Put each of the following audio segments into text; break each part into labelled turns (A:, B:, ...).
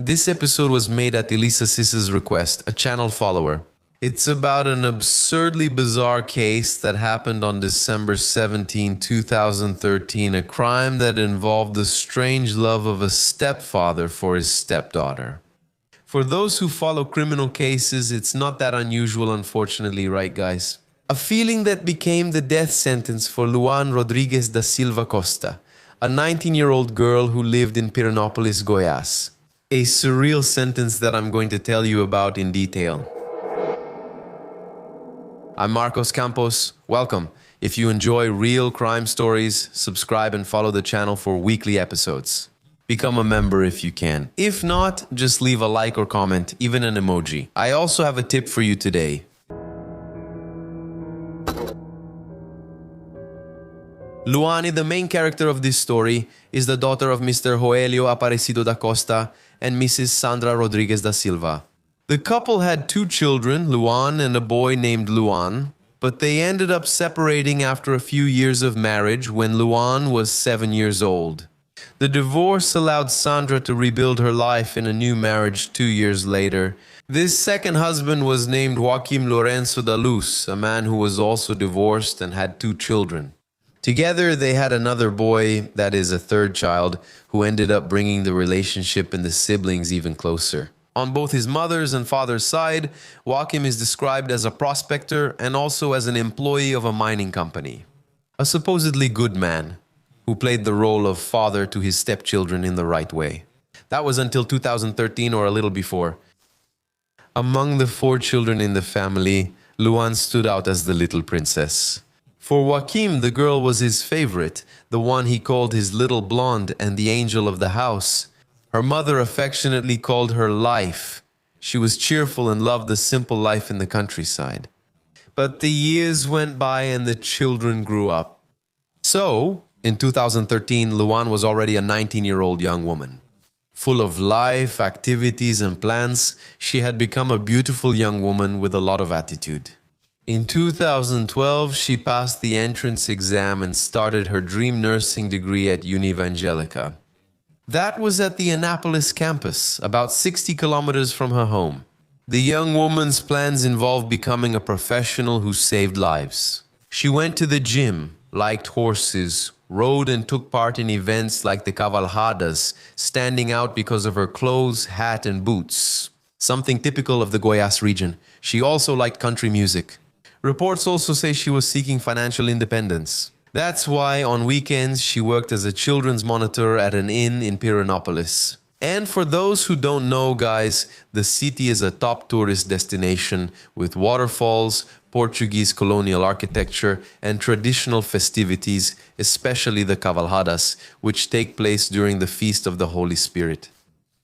A: This episode was made at Elisa Sis's request, a channel follower. It's about an absurdly bizarre case that happened on December 17, 2013, a crime that involved the strange love of a stepfather for his stepdaughter. For those who follow criminal cases, it's not that unusual, unfortunately, right, guys? A feeling that became the death sentence for Luane Rodrigues da Silva Costa, a 19-year-old girl who lived in Pirenópolis, Goiás. A surreal sentence that I'm going to tell you about in detail. I'm Marcos Campos. Welcome. If you enjoy real crime stories, subscribe and follow the channel for weekly episodes. Become a member if you can. If not, just leave a like or comment, even an emoji. I also have a tip for you today. Luane, the main character of this story, is the daughter of Mr. Joelio Aparecido da Costa and Mrs. Sandra Rodrigues da Silva. The couple had 2 children, Luane and a boy named Luane, but they ended up separating after a few years of marriage when Luane was 7 years old. The divorce allowed Sandra to rebuild her life in a new marriage 2 years later. This second husband was named Joaquim Lourenço da Luz, a man who was also divorced and had 2 children. Together, they had another boy, that is a third child, who ended up bringing the relationship and the siblings even closer. On both his mother's and father's side, Joaquim is described as a prospector and also as an employee of a mining company. A supposedly good man who played the role of father to his stepchildren in the right way. That was until 2013 or a little before. Among the 4 children in the family, Luane stood out as the little princess. For Joaquim, the girl was his favorite, the one he called his little blonde and the angel of the house. Her mother affectionately called her Life. She was cheerful and loved the simple life in the countryside. But the years went by and the children grew up. So, in 2013, Luane was already a 19-year-old young woman. Full of life, activities, and plans, she had become a beautiful young woman with a lot of attitude. In 2012, she passed the entrance exam and started her dream nursing degree at Univangelica. That was at the Annapolis campus, about 60 kilometers from her home. The young woman's plans involved becoming a professional who saved lives. She went to the gym, liked horses, rode and took part in events like the cavalhadas, standing out because of her clothes, hat, and boots. Something typical of the Goiás region. She also liked country music. Reports also say she was seeking financial independence. That's why on weekends she worked as a children's monitor at an inn in Pirenópolis. And for those who don't know, guys, the city is a top tourist destination with waterfalls, Portuguese colonial architecture, and traditional festivities, especially the cavalhadas, which take place during the Feast of the Holy Spirit.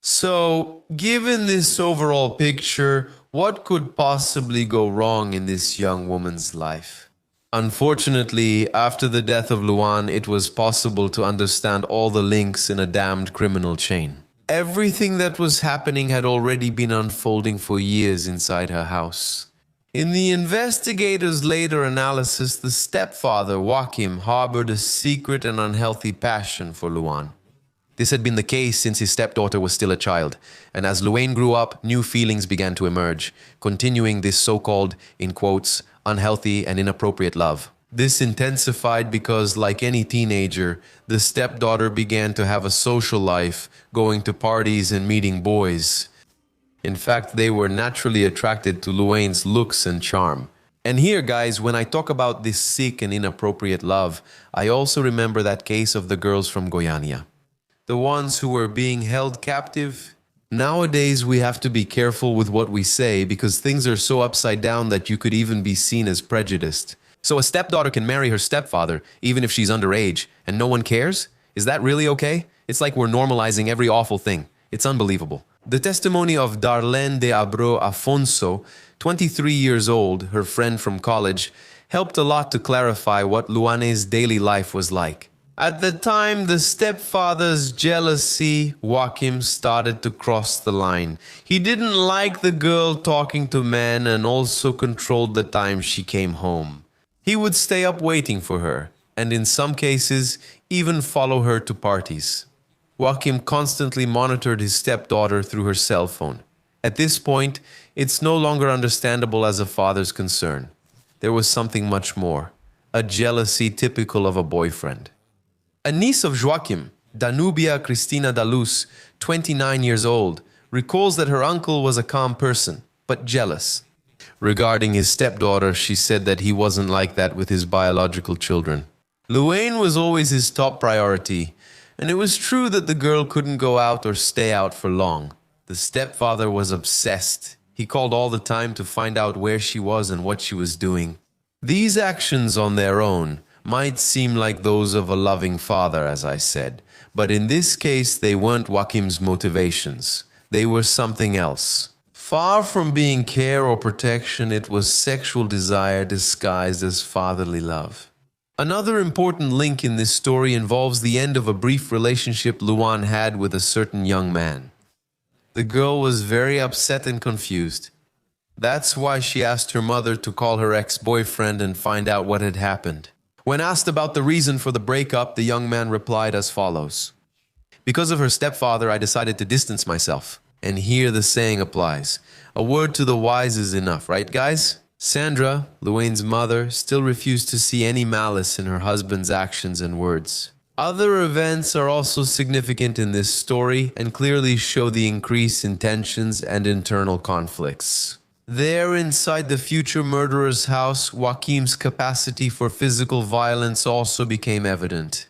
A: So, given this overall picture, what could possibly go wrong in this young woman's life? Unfortunately, after the death of Luane, it was possible to understand all the links in a damned criminal chain. Everything that was happening had already been unfolding for years inside her house. In the investigators' later analysis, the stepfather, Joaquim, harbored a secret and unhealthy passion for Luane. This had been the case since his stepdaughter was still a child, and as Loanne grew up, new feelings began to emerge, continuing this so-called, in quotes, unhealthy and inappropriate love. This intensified because, like any teenager, the stepdaughter began to have a social life, going to parties and meeting boys. In fact, they were naturally attracted to Luanne's looks and charm. And here, guys, when I talk about this sick and inappropriate love, I also remember that case of the girls from Goiânia. The ones who were being held captive. Nowadays, we have to be careful with what we say because things are so upside down that you could even be seen as prejudiced. So a stepdaughter can marry her stepfather even if she's underage and no one cares? Is that really okay? It's like we're normalizing every awful thing. It's unbelievable. The testimony of Darlene de Abreu Afonso, 23 years old, her friend from college, helped a lot to clarify what Luane's daily life was like. At the time, the stepfather's jealousy, Joaquim started to cross the line. He didn't like the girl talking to men and also controlled the time she came home. He would stay up waiting for her, and in some cases, even follow her to parties. Joachim constantly monitored his stepdaughter through her cell phone. At this point, it's no longer understandable as a father's concern. There was something much more, a jealousy typical of a boyfriend. A niece of Joachim, Danubia Cristina Dalus, 29 years old, recalls that her uncle was a calm person, but jealous. Regarding his stepdaughter, she said that he wasn't like that with his biological children. Luane was always his top priority, and it was true that the girl couldn't go out or stay out for long. The stepfather was obsessed. He called all the time to find out where she was and what she was doing. These actions on their own might seem like those of a loving father, as I said, but in this case they weren't Joachim's motivations. They were something else. Far from being care or protection, it was sexual desire disguised as fatherly love. Another important link in this story involves the end of a brief relationship Luane had with a certain young man. The girl was very upset and confused. That's why she asked her mother to call her ex-boyfriend and find out what had happened. When asked about the reason for the breakup, the young man replied as follows. Because of her stepfather, I decided to distance myself. And here the saying applies. A word to the wise is enough, right guys? Sandra, Luane's mother, still refused to see any malice in her husband's actions and words. Other events are also significant in this story and clearly show the increase in tensions and internal conflicts. There, inside the future murderer's house, Joachim's capacity for physical violence also became evident.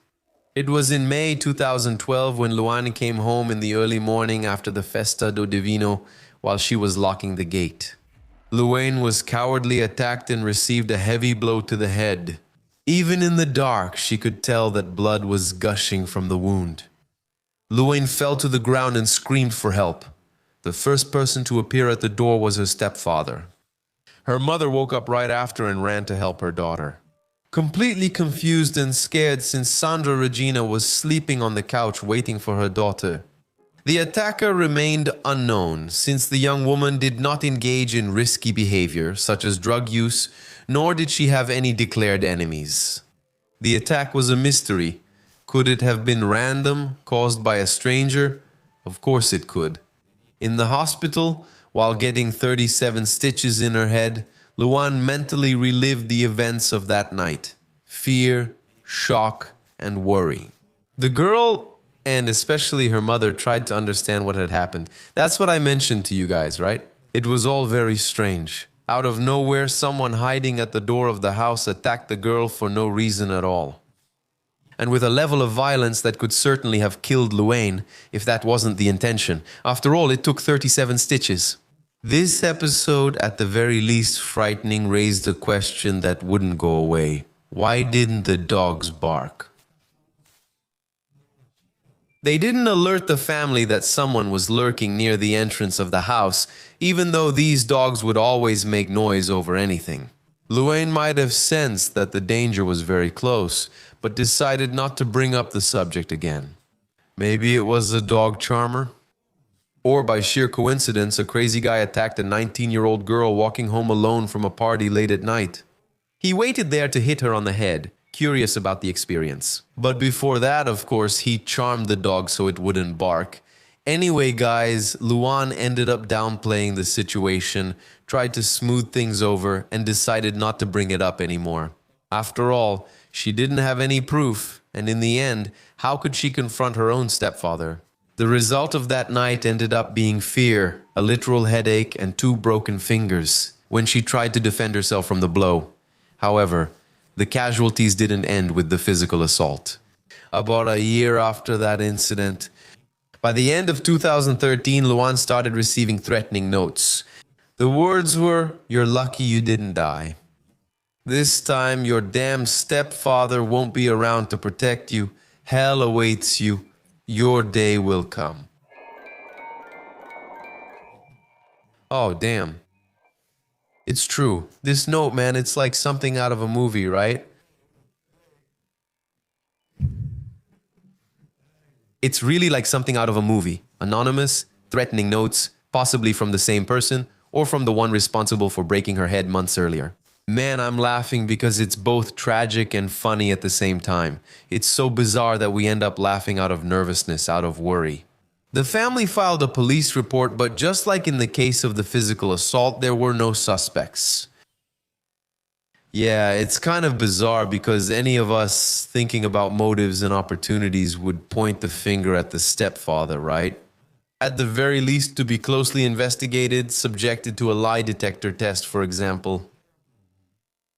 A: It was in May 2012 when Luane came home in the early morning after the Festa do Divino while she was locking the gate. Luane was cowardly attacked and received a heavy blow to the head. Even in the dark, she could tell that blood was gushing from the wound. Luane fell to the ground and screamed for help. The first person to appear at the door was her stepfather. Her mother woke up right after and ran to help her daughter. Completely confused and scared since Sandra Regina was sleeping on the couch waiting for her daughter. The attacker remained unknown since the young woman did not engage in risky behavior such as drug use, nor did she have any declared enemies. The attack was a mystery. Could it have been random, caused by a stranger? Of course it could. In the hospital, while getting 37 stitches in her head, Luane mentally relived the events of that night. Fear, shock, and worry. The girl, and especially her mother, tried to understand what had happened. That's what I mentioned to you guys, right? It was all very strange. Out of nowhere, someone hiding at the door of the house attacked the girl for no reason at all. And with a level of violence that could certainly have killed Luane, if that wasn't the intention. After all, it took 37 stitches. This episode, at the very least frightening, raised a question that wouldn't go away. Why didn't the dogs bark? They didn't alert the family that someone was lurking near the entrance of the house, even though these dogs would always make noise over anything. Luane might have sensed that the danger was very close, but decided not to bring up the subject again. Maybe it was a dog charmer? Or by sheer coincidence, a crazy guy attacked a 19-year-old girl walking home alone from a party late at night. He waited there to hit her on the head, curious about the experience. But before that, of course, he charmed the dog so it wouldn't bark. Anyway, guys, Luane ended up downplaying the situation, tried to smooth things over, and decided not to bring it up anymore. After all, she didn't have any proof, and in the end, how could she confront her own stepfather? The result of that night ended up being fear, a literal headache, and 2 broken fingers when she tried to defend herself from the blow. However, the casualties didn't end with the physical assault. About a year after that incident, by the end of 2013, Luane started receiving threatening notes. The words were, "You're lucky you didn't die. This time, your damn stepfather won't be around to protect you. Hell awaits you. Your day will come." Oh, damn. It's true. This note, man, it's like something out of a movie, right? It's really like something out of a movie. Anonymous, threatening notes, possibly from the same person, or from the one responsible for breaking her head months earlier. Man, I'm laughing because it's both tragic and funny at the same time. It's so bizarre that we end up laughing out of nervousness, out of worry. The family filed a police report, but just like in the case of the physical assault, there were no suspects. Yeah, it's kind of bizarre because any of us thinking about motives and opportunities would point the finger at the stepfather, right? At the very least, to be closely investigated, subjected to a lie detector test, for example.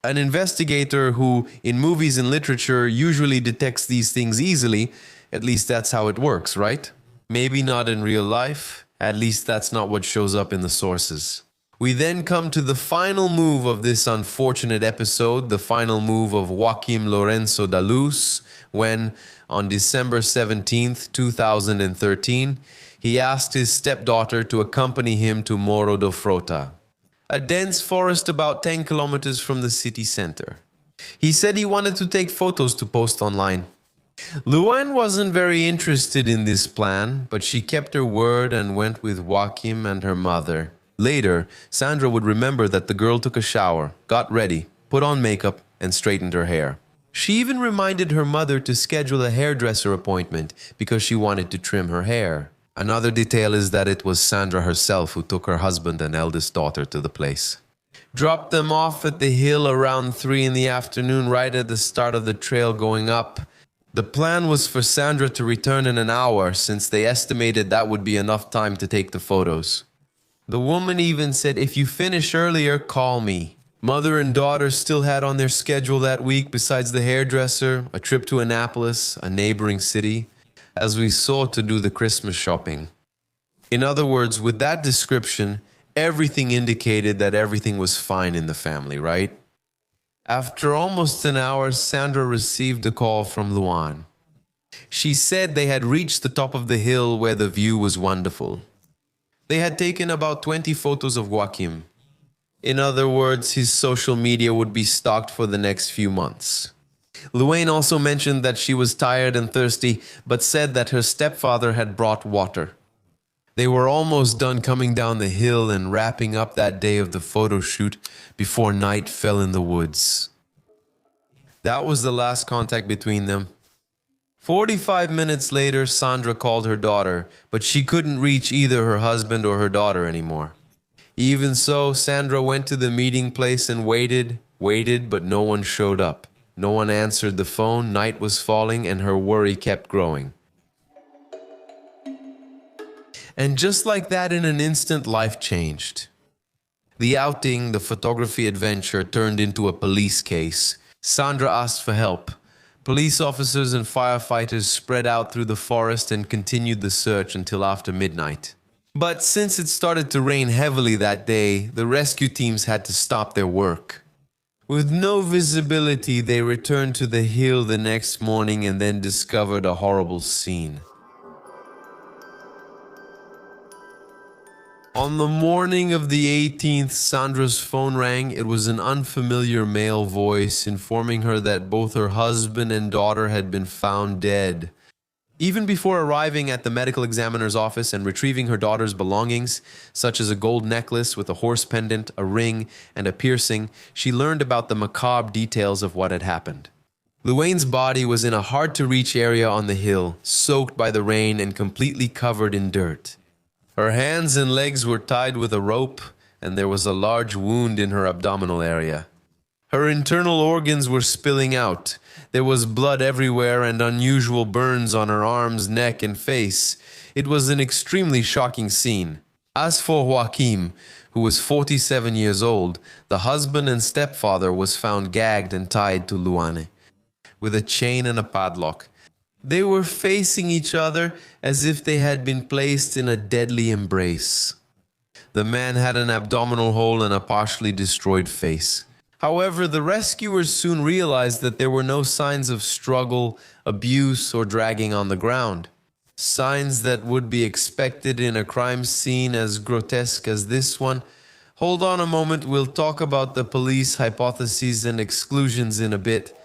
A: An investigator who, in movies and literature, usually detects these things easily, at least that's how it works, right? Maybe not in real life, at least that's not what shows up in the sources. We then come to the final move of this unfortunate episode, the final move of Joaquim Lorenzo da Luz, when, on December 17th, 2013, he asked his stepdaughter to accompany him to Morro do Frota, a dense forest about 10 kilometers from the city center. He said he wanted to take photos to post online. Luane wasn't very interested in this plan, but she kept her word and went with Joaquim and her mother. Later, Sandra would remember that the girl took a shower, got ready, put on makeup, and straightened her hair. She even reminded her mother to schedule a hairdresser appointment because she wanted to trim her hair. Another detail is that it was Sandra herself who took her husband and eldest daughter to the place. Dropped them off at the hill around 3 in the afternoon, right at the start of the trail going up. The plan was for Sandra to return in an hour, since they estimated that would be enough time to take the photos. The woman even said, "If you finish earlier, call me." Mother and daughter still had on their schedule that week, besides the hairdresser, a trip to Annapolis, a neighboring city, as we saw, to do the Christmas shopping. In other words, with that description, everything indicated that everything was fine in the family, right? After almost an hour, Sandra received a call from Luane. She said they had reached the top of the hill where the view was wonderful. They had taken about 20 photos of Joaquim. In other words, his social media would be stocked for the next few months. Luane also mentioned that she was tired and thirsty, but said that her stepfather had brought water. They were almost done coming down the hill and wrapping up that day of the photo shoot before night fell in the woods. That was the last contact between them. 45 minutes later, Sandra called her daughter, but she couldn't reach either her husband or her daughter anymore. Even so, Sandra went to the meeting place and waited, but no one showed up. No one answered the phone, night was falling, and her worry kept growing. And just like that, in an instant, life changed. The outing, the photography adventure, turned into a police case. Sandra asked for help. Police officers and firefighters spread out through the forest and continued the search until after midnight. But since it started to rain heavily that day, the rescue teams had to stop their work. With no visibility, they returned to the hill the next morning and then discovered a horrible scene. On the morning of the 18th, Sandra's phone rang. It was an unfamiliar male voice informing her that both her husband and daughter had been found dead. Even before arriving at the medical examiner's office and retrieving her daughter's belongings, such as a gold necklace with a horse pendant, a ring, and a piercing, she learned about the macabre details of what had happened. Luane's body was in a hard-to-reach area on the hill, soaked by the rain and completely covered in dirt. Her hands and legs were tied with a rope, and there was a large wound in her abdominal area. Her internal organs were spilling out. There was blood everywhere and unusual burns on her arms, neck, and face. It was an extremely shocking scene. As for Joaquim, who was 47 years old, the husband and stepfather was found gagged and tied to Luane, with a chain and a padlock. They were facing each other as if they had been placed in a deadly embrace. The man had an abdominal hole and a partially destroyed face. However, the rescuers soon realized that there were no signs of struggle, abuse, or dragging on the ground. Signs that would be expected in a crime scene as grotesque as this one. Hold on a moment, we'll talk about the police hypotheses and exclusions in a bit.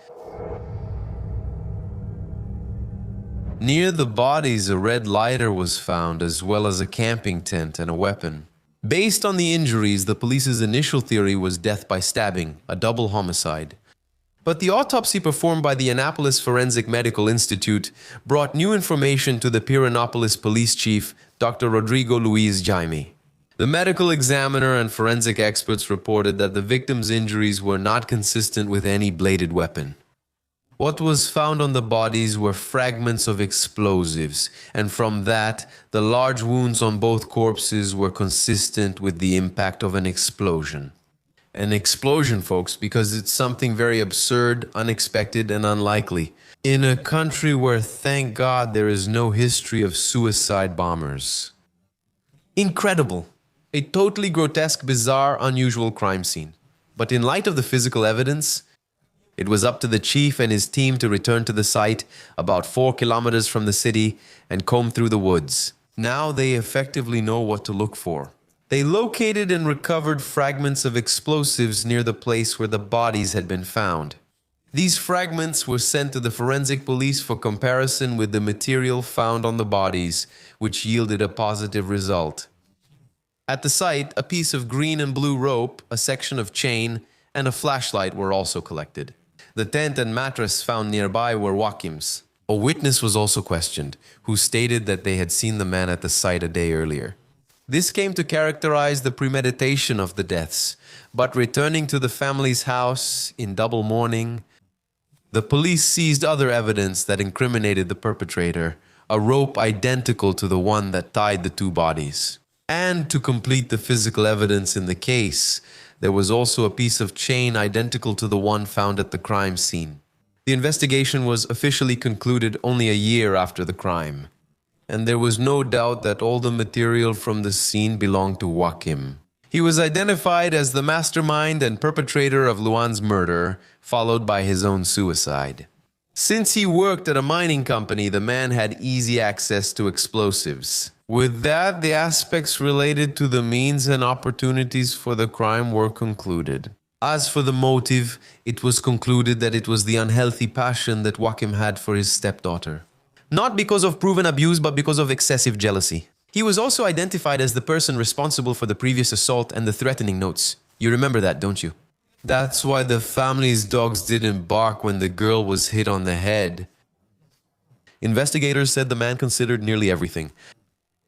A: Near the bodies, a red lighter was found, as well as a camping tent and a weapon. Based on the injuries, the police's initial theory was death by stabbing, a double homicide. But the autopsy performed by the Annapolis Forensic Medical Institute brought new information to the Piranópolis police chief, Dr. Rodrigo Luis Jaime. The medical examiner and forensic experts reported that the victim's injuries were not consistent with any bladed weapon. What was found on the bodies were fragments of explosives, and from that, the large wounds on both corpses were consistent with the impact of an explosion. An explosion, folks, because it's something very absurd, unexpected, and unlikely. In a country where, thank God, there is no history of suicide bombers. Incredible. A totally grotesque, bizarre, unusual crime scene. But in light of the physical evidence, it was up to the chief and his team to return to the site about 4 kilometers from the city and comb through the woods. Now they effectively know what to look for. They located and recovered fragments of explosives near the place where the bodies had been found. These fragments were sent to the forensic police for comparison with the material found on the bodies, which yielded a positive result. At the site, a piece of green and blue rope, a section of chain, and a flashlight were also collected. The tent and mattress found nearby were Joaquim's. A witness was also questioned, who stated that they had seen the man at the site a day earlier. This came to characterize the premeditation of the deaths, but returning to the family's house in double mourning, the police seized other evidence that incriminated the perpetrator, a rope identical to the one that tied the two bodies. And to complete the physical evidence in the case, there was also a piece of chain identical to the one found at the crime scene. The investigation was officially concluded only a year after the crime, and there was no doubt that all the material from the scene belonged to Joaquim. He was identified as the mastermind and perpetrator of Luane's murder, followed by his own suicide. Since he worked at a mining company, the man had easy access to explosives. With that, the aspects related to the means and opportunities for the crime were concluded. As for the motive, it was concluded that it was the unhealthy passion that Joaquim had for his stepdaughter. Not because of proven abuse, but because of excessive jealousy. He was also identified as the person responsible for the previous assault and the threatening notes. You remember that, don't you? That's why the family's dogs didn't bark when the girl was hit on the head. Investigators said the man considered nearly everything.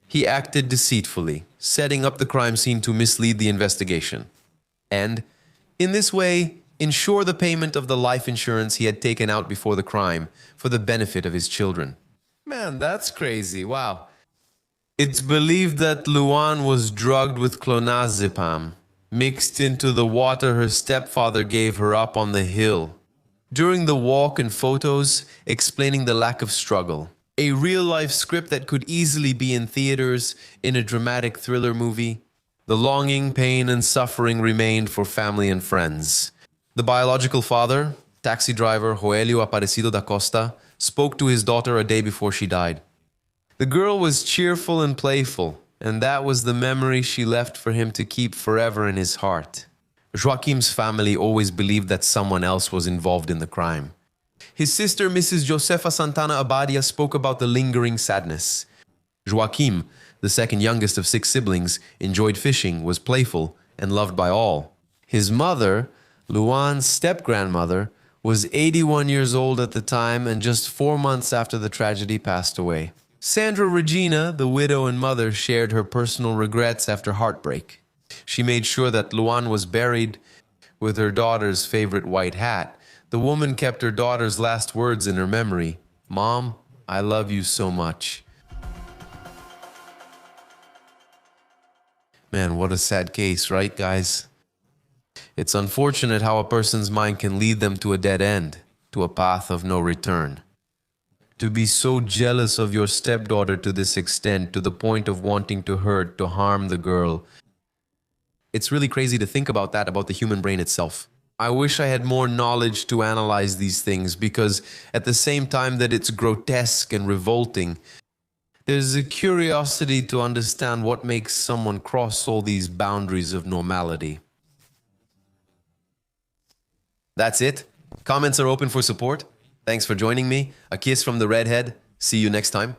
A: He acted deceitfully, setting up the crime scene to mislead the investigation. And, in this way, ensure the payment of the life insurance he had taken out before the crime for the benefit of his children. Man, that's crazy. Wow. It's believed that Luane was drugged with clonazepam, mixed into the water her stepfather gave her up on the hill. During the walk and photos explaining the lack of struggle. A real-life script that could easily be in theaters in a dramatic thriller movie. The longing, pain, and suffering remained for family and friends. The biological father, taxi driver Joelio Aparecido da Costa, spoke to his daughter a day before she died. The girl was cheerful and playful, and that was the memory she left for him to keep forever in his heart. Joaquim's family always believed that someone else was involved in the crime. His sister, Mrs. Josefa Santana Abadia, spoke about the lingering sadness. Joaquim, the second youngest of 6 siblings, enjoyed fishing, was playful, and loved by all. His mother, Luane's step-grandmother, was 81 years old at the time and just 4 months after the tragedy passed away. Sandra Regina, the widow and mother, shared her personal regrets after heartbreak. She made sure that Luane was buried with her daughter's favorite white hat. The woman kept her daughter's last words in her memory. "Mom, I love you so much." Man, what a sad case, right, guys? It's unfortunate how a person's mind can lead them to a dead end, to a path of no return. To be so jealous of your stepdaughter to this extent, to the point of wanting to hurt, to harm the girl. It's really crazy to think about that, about the human brain itself. I wish I had more knowledge to analyze these things, because at the same time that it's grotesque and revolting, there's a curiosity to understand what makes someone cross all these boundaries of normality. That's it. Comments are open for support. Thanks for joining me. A kiss from the redhead. See you next time.